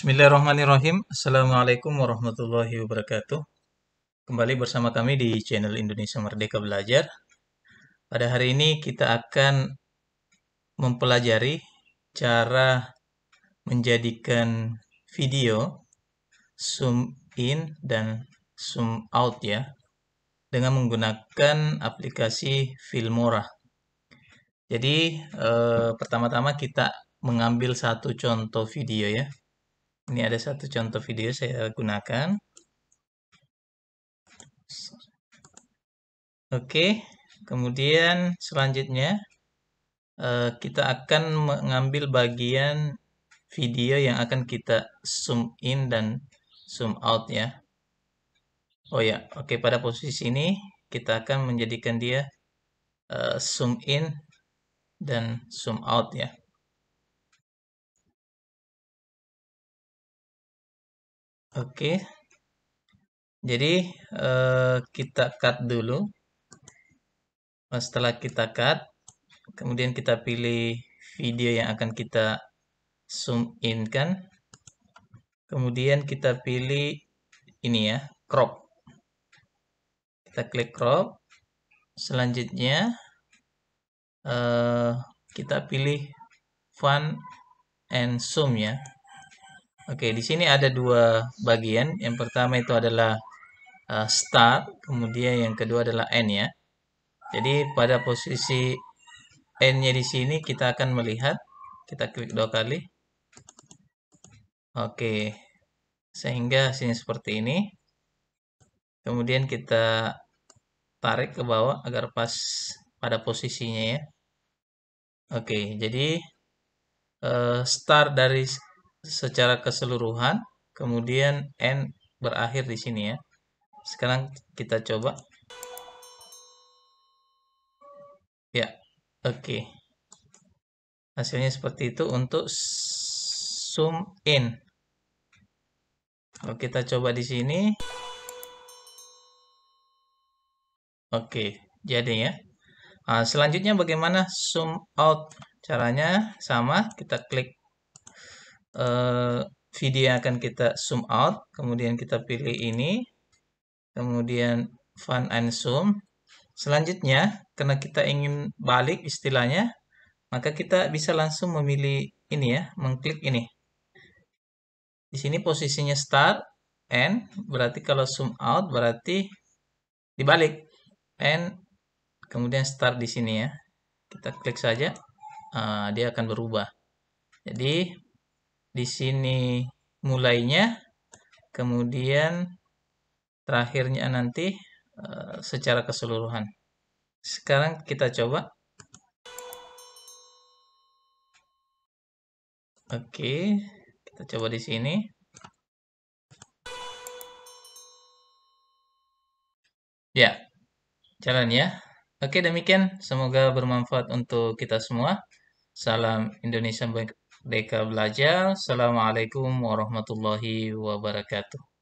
Bismillahirrahmanirrahim. Assalamualaikum warahmatullahi wabarakatuh. Kembali bersama kami di channel Indonesia Merdeka Belajar. Pada hari ini kita akan mempelajari cara menjadikan video zoom in dan zoom out ya, dengan menggunakan aplikasi Filmora. Jadi pertama-tama kita mengambil satu contoh video ya. Ini ada satu contoh video saya gunakan. Oke, kemudian selanjutnya kita akan mengambil bagian video yang akan kita zoom in dan zoom out ya. Oh ya, oke, pada posisi ini kita akan menjadikan dia zoom in dan zoom out ya. Oke, jadi kita cut dulu. Setelah kita cut, kemudian kita pilih video yang akan kita zoom in kan. Kemudian kita pilih ini ya, crop. Kita klik crop. Selanjutnya kita pilih fun and zoom ya. Oke, di sini ada dua bagian. Yang pertama itu adalah start, kemudian yang kedua adalah end ya. Jadi pada posisi N-nya di sini kita akan melihat, kita klik dua kali. Oke, sehingga hasilnya seperti ini. Kemudian kita tarik ke bawah agar pas pada posisinya ya. Oke, jadi start dari secara keseluruhan, kemudian end berakhir di sini ya. Sekarang kita coba. Ya, oke. Hasilnya seperti itu untuk zoom in. Kalau kita coba di sini, oke, jadi ya. Nah, selanjutnya bagaimana zoom out? Caranya sama, kita klik video yang akan kita zoom out, kemudian kita pilih ini, kemudian fun and zoom. Selanjutnya, karena kita ingin balik istilahnya, maka kita bisa langsung memilih ini ya, mengklik ini. Di sini posisinya start, end, berarti kalau zoom out berarti dibalik, end, kemudian start di sini ya. Kita klik saja, dia akan berubah. Jadi di sini mulainya, kemudian terakhirnya nanti secara keseluruhan. Sekarang kita coba. Oke, kita coba di sini. Ya, jalan ya. Oke, demikian. Semoga bermanfaat untuk kita semua. Salam Indonesia Merdeka Belajar. Assalamualaikum warahmatullahi wabarakatuh.